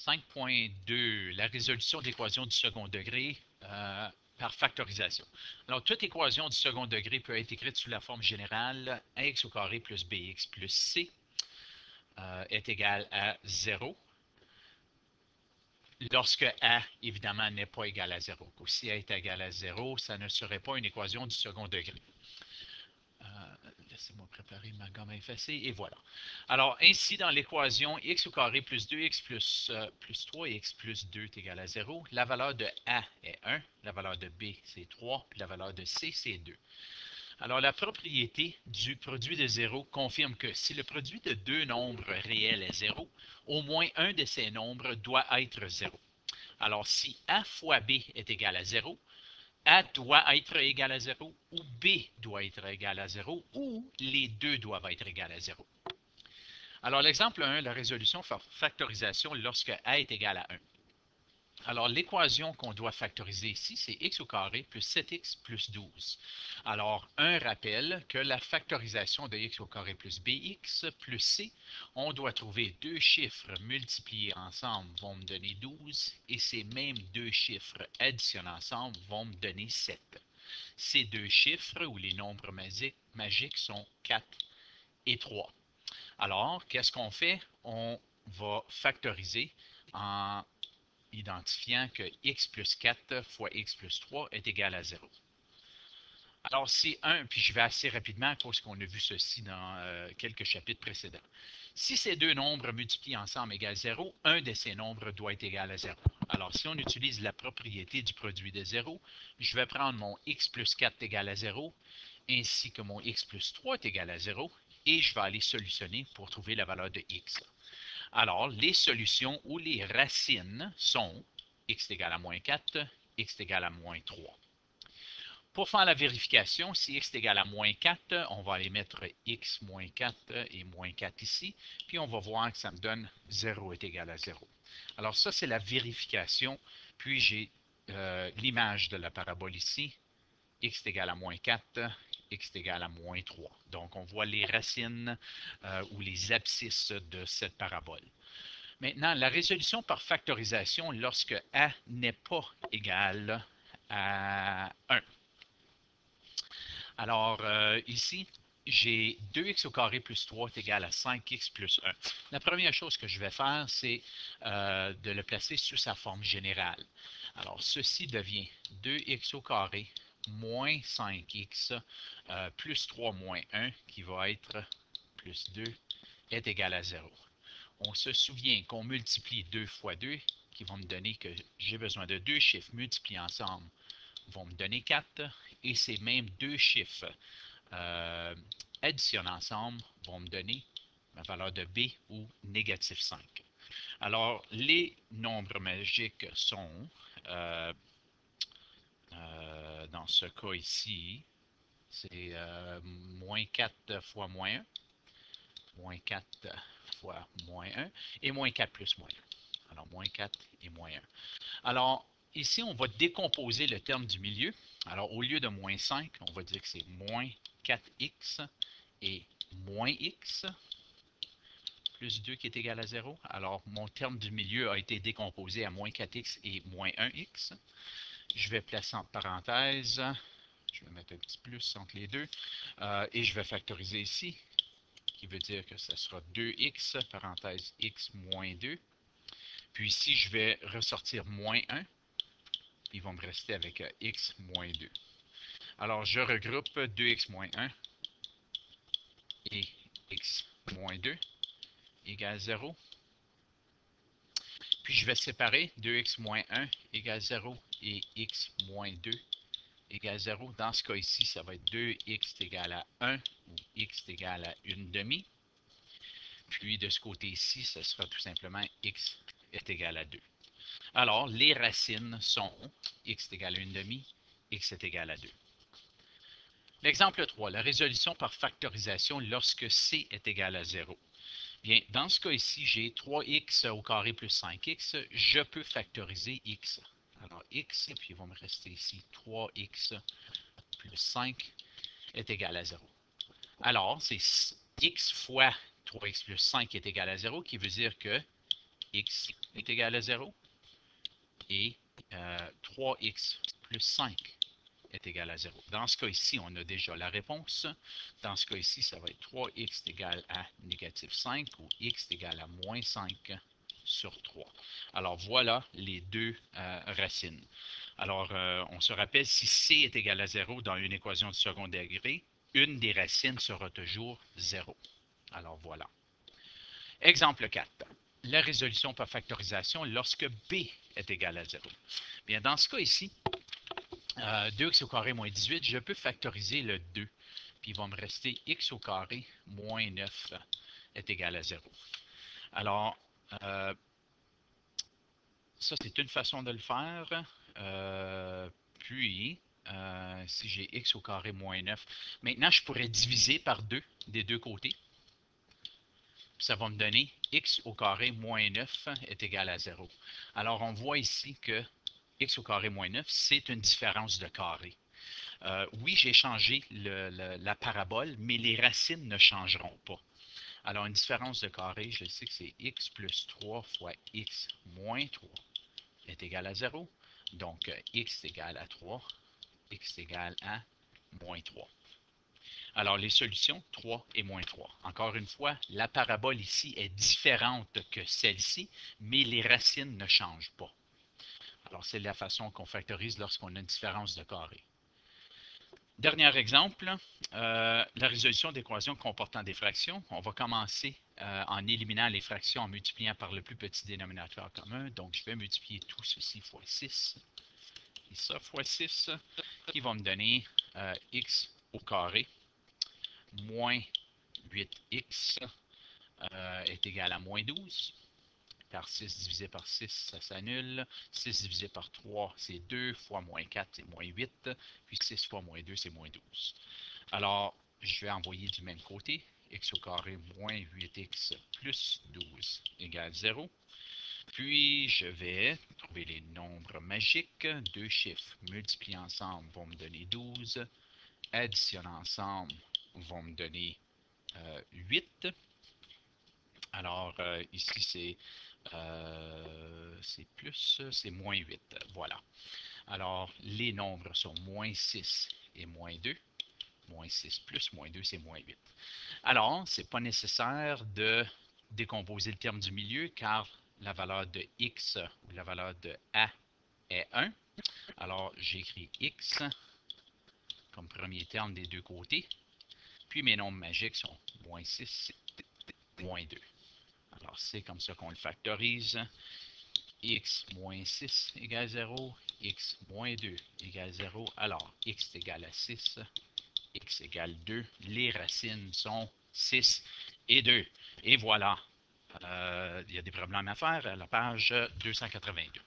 5.2, la résolution de l'équation du second degré par factorisation. Alors, toute équation du second degré peut être écrite sous la forme générale ax au carré plus bx plus c est égal à 0 lorsque a, évidemment, n'est pas égal à 0. Si a est égal à 0, ça ne serait pas une équation du second degré. Laissez-moi préparer ma gomme à effacer, et voilà. Alors, ainsi, dans l'équation x au carré plus 2x plus 3 et x plus 2 est égal à 0, la valeur de a est 1, la valeur de b c'est 3, puis la valeur de c c'est 2. Alors, la propriété du produit de 0 confirme que si le produit de deux nombres réels est 0, au moins un de ces nombres doit être 0. Alors, si a fois b est égal à 0, a doit être égal à 0 ou B doit être égal à 0 ou les deux doivent être égal à 0. Alors, l'exemple 1, la résolution par factorisation lorsque A est égal à 1. Alors, l'équation qu'on doit factoriser ici, c'est x au carré plus 7x plus 12. Alors, un rappel que la factorisation de x au carré plus bx plus c, on doit trouver deux chiffres multipliés ensemble vont me donner 12 et ces mêmes deux chiffres additionnés ensemble vont me donner 7. Ces deux chiffres ou les nombres magiques sont 4 et 3. Alors, qu'est-ce qu'on fait? On va factoriser en identifiant que x plus 4 fois x plus 3 est égal à 0. Alors, c'est 1, puis je vais assez rapidement à cause qu'on a vu ceci dans quelques chapitres précédents. Si ces deux nombres multipliés ensemble égale 0, un de ces nombres doit être égal à 0. Alors, si on utilise la propriété du produit de 0, je vais prendre mon x plus 4 égal à 0, ainsi que mon x plus 3 est égal à 0, et je vais aller solutionner pour trouver la valeur de x. Alors, les solutions ou les racines sont x est égal à moins 4, x est égal à moins 3. Pour faire la vérification, si x est égal à moins 4, on va aller mettre x moins 4 et moins 4 ici, puis on va voir que ça me donne 0 est égal à 0. Alors ça, c'est la vérification, puis j'ai l'image de la parabole ici, x est égal à moins 4, x est égal à moins 3. Donc, on voit les racines ou les abscisses de cette parabole. Maintenant, la résolution par factorisation lorsque a n'est pas égal à 1. Alors, ici, j'ai 2x au carré plus 3 est égal à 5x plus 1. La première chose que je vais faire, c'est de le placer sous sa forme générale. Alors, ceci devient 2x au carré moins 5x plus 3 moins 1, qui va être plus 2, est égal à 0. On se souvient qu'on multiplie 2 fois 2, qui vont me donner que j'ai besoin de deux chiffres multipliés ensemble, vont me donner 4, et ces mêmes deux chiffres additionnés ensemble vont me donner ma valeur de b ou négatif 5. Alors, les nombres magiques sont, dans ce cas ici, c'est moins 4 fois moins 1, moins 4 fois moins 1, et moins 4 plus moins 1. Alors, moins 4 et moins 1. Alors, ici, on va décomposer le terme du milieu. Alors, au lieu de moins 5, on va dire que c'est moins 4x et moins x plus 2 qui est égal à 0. Alors, mon terme du milieu a été décomposé à moins 4x et moins 1x. Je vais placer entre parenthèses, je vais mettre un petit plus entre les deux, et je vais factoriser ici, qui veut dire que ce sera 2x, parenthèse x moins 2. Puis ici, je vais ressortir moins 1, puis il va me rester avec x moins 2. Alors, je regroupe 2x moins 1 et x moins 2 égale 0. Puis je vais séparer 2x moins 1 égale 0 et x moins 2 égale 0. Dans ce cas ici, ça va être 2x égale à 1 ou x égale à 1 demi. Puis de ce côté ici, ce sera tout simplement x est égal à 2. Alors, les racines sont x est égal à 1 demi, x est égal à 2. L'exemple 3, la résolution par factorisation lorsque c est égal à 0. Bien, dans ce cas ici, j'ai 3x au carré plus 5x. Je peux factoriser x. Alors, x, puis il va me rester ici 3x plus 5 est égal à 0. Alors, c'est x fois 3x plus 5 est égal à 0, qui veut dire que x est égal à 0 et 3x plus 5 est égal à 0. Dans ce cas ici, on a déjà la réponse. Dans ce cas ici, ça va être 3x est égal à négatif 5 ou x est égal à moins 5 sur 3. Alors voilà les deux racines. Alors, on se rappelle, si c est égal à 0 dans une équation de second degré, une des racines sera toujours 0. Alors voilà. Exemple 4. La résolution par factorisation lorsque b est égal à 0. Bien, dans ce cas ici, 2x au carré moins 18, je peux factoriser le 2. Puis il va me rester x au carré moins 9 est égal à 0. Alors, ça, c'est une façon de le faire. Puis, si j'ai x au carré moins 9, maintenant, je pourrais diviser par 2 des deux côtés. Ça va me donner x au carré moins 9 est égal à 0. Alors, on voit ici que x au carré moins 9, c'est une différence de carré. Oui, j'ai changé la parabole, mais les racines ne changeront pas. Alors, une différence de carré, je sais que c'est x plus 3 fois x moins 3 est égal à 0. Donc, x égale à 3, x égale à moins 3. Alors, les solutions, 3 et moins 3. Encore une fois, la parabole ici est différente que celle-ci, mais les racines ne changent pas. Alors, c'est la façon qu'on factorise lorsqu'on a une différence de carré. Dernier exemple, la résolution d'équations comportant des fractions. On va commencer en éliminant les fractions en multipliant par le plus petit dénominateur commun. Donc, je vais multiplier tout ceci fois 6 et ça fois 6, qui va me donner x au carré moins 8x est égal à moins 12. Par 6 divisé par 6, ça s'annule. 6 divisé par 3, c'est 2 fois moins 4, c'est moins 8. Puis 6 fois moins 2, c'est moins 12. Alors, je vais envoyer du même côté. X au carré moins 8x plus 12 égale 0. Puis, je vais trouver les nombres magiques. Deux chiffres multipliés ensemble vont me donner 12. Additionnés ensemble vont me donner 8. Alors, ici, c'est plus, c'est moins 8. Voilà. Alors, les nombres sont moins 6 et moins 2. Moins 6 plus moins 2, c'est moins 8. Alors, ce n'est pas nécessaire de décomposer le terme du milieu car la valeur de x ou la valeur de a est 1. Alors, j'écris x comme premier terme des deux côtés. Puis mes nombres magiques sont moins 6, moins 2. Alors, c'est comme ça qu'on le factorise. X moins 6 égale 0, x moins 2 égale 0. Alors, x est égal à 6, x égale 2. Les racines sont 6 et 2. Et voilà. Il y a des problèmes à faire à la page 282.